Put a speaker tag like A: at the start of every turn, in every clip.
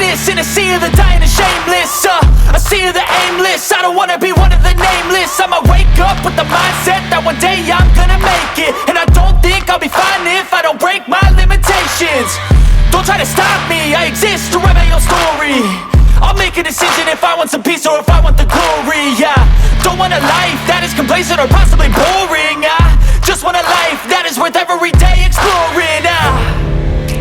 A: greatness in a sea of the dying and shameless. A sea of the aimless. I don't wanna be one of the nameless. I'ma wake up with the mindset that one day I'm gonna make it. And I don't think I'll be fine if I don't break my limitations. Don't try to stop me, I exist to write my own story. I'll make a decision if I want some peace or if I want the glory. Yeah, don't want a life that is complacent or possibly boring. I just want a life that is worth every day exploring.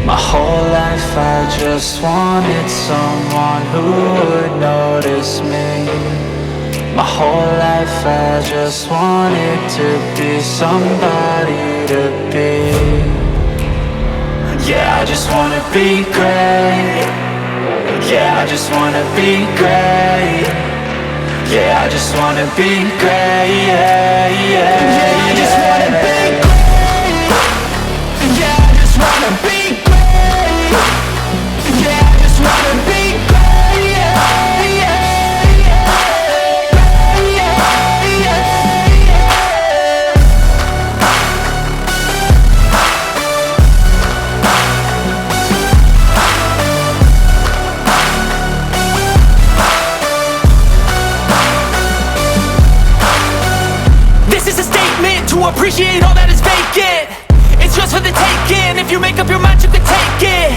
B: My whole life I just wanted someone who would notice me. My whole life I just wanted to be somebody to be. Yeah, I just wanna be great. Yeah, I just wanna be great. Yeah, I just wanna be great. Yeah, yeah, yeah, I just wanna be great. Yeah, I just wanna be great. Yeah, I just wanna be great. Yeah, yeah, yeah, yeah, yeah, yeah.
A: This is a statement to appreciate all that is vacant. It's just for the taking. If you make up your mind, you can take it.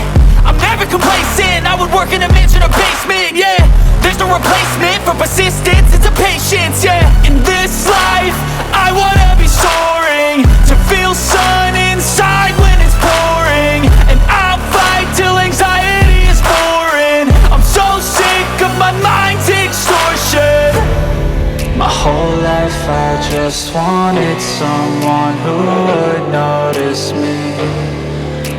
A: I'm never complacent. I would work in a mansion or basement. Yeah, there's no replacement for persistence. It's a patience. Yeah, in this life, I wanna be soaring, to feel sun inside when it's pouring. And I'll fight till anxiety is boring. I'm so sick of my mind's extortion.
B: My whole life I just wanted someone who would notice me.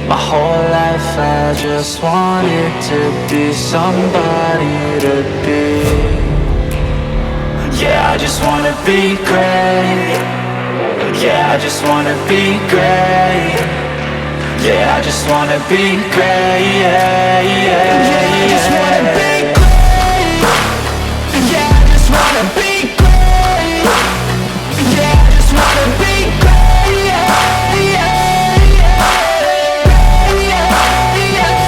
B: My whole life I just wanted to be somebody to be. Yeah, I just wanna be great. Yeah, I just wanna be great. Yeah, I just wanna be great. Yeah, yeah, yeah, I just wanna be great. Yeah, I just wanna be great. Yeah, I just wanna be great. Yeah, yeah, yeah, yeah, yeah, yeah.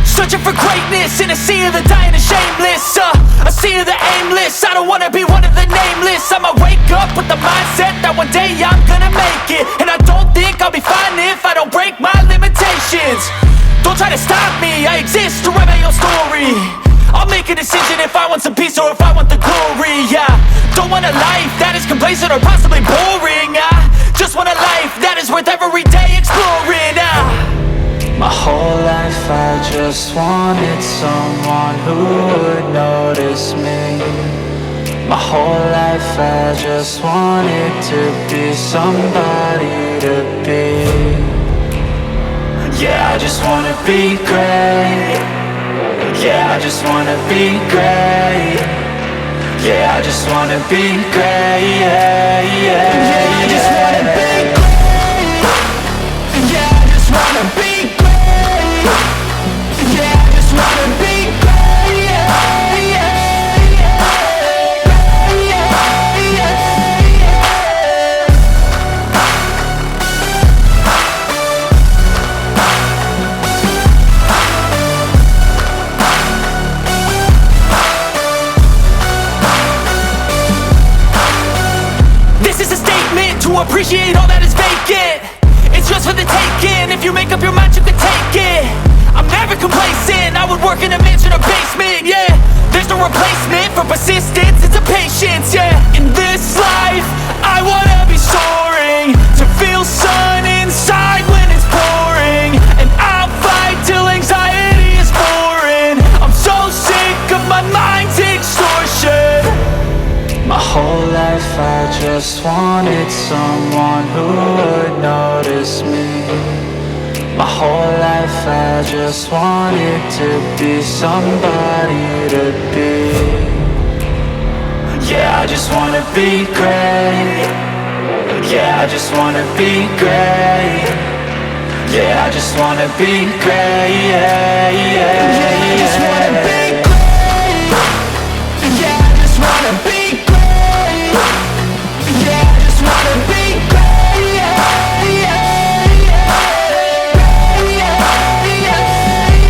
A: Searching for greatness in a sea of the dying and shameless. A sea of the aimless. I don't wanna be one of the nameless. I'ma wake up with the mindset that one day I'm gonna make it. And I don't think I'll be fine if I don't break my limitations. Don't try to stop me, I exist to write my own story. I'll make a decision if I want some peace or if I want the glory. Yeah, don't want a life that is complacent or possibly boring. I just want a life that is worth every day exploring.
B: My whole life I just wanted someone who would notice me. My whole life I just wanted to be somebody to be. Yeah, I just wanna be great. Yeah, I just wanna be great. Yeah, I just wanna be great. Yeah, yeah, yeah, I just wanna be great. Yeah, I just wanna be great. Yeah, I just wanna be great. Yeah, yeah, yeah, yeah, yeah, yeah.
A: This is a statement to appreciate all that is vacant. It's just for the taking. If you make up your mind, you can take it. I'm never complacent. I would work in a mansion or basement. Yeah, there's no replacement for persistence. It's a patience. Yeah, in this life, I wanna be soaring, to feel sun inside when it's pouring. And I'll fight till anxiety is boring. I'm so sick of my mind's extortion.
B: My whole life I just wanted someone who would notice me. My whole life I just wanted to be somebody to be. Yeah, I just wanna be great. Yeah, I just wanna be great. Yeah, I just wanna be great. Yeah, yeah, yeah. I just wanna be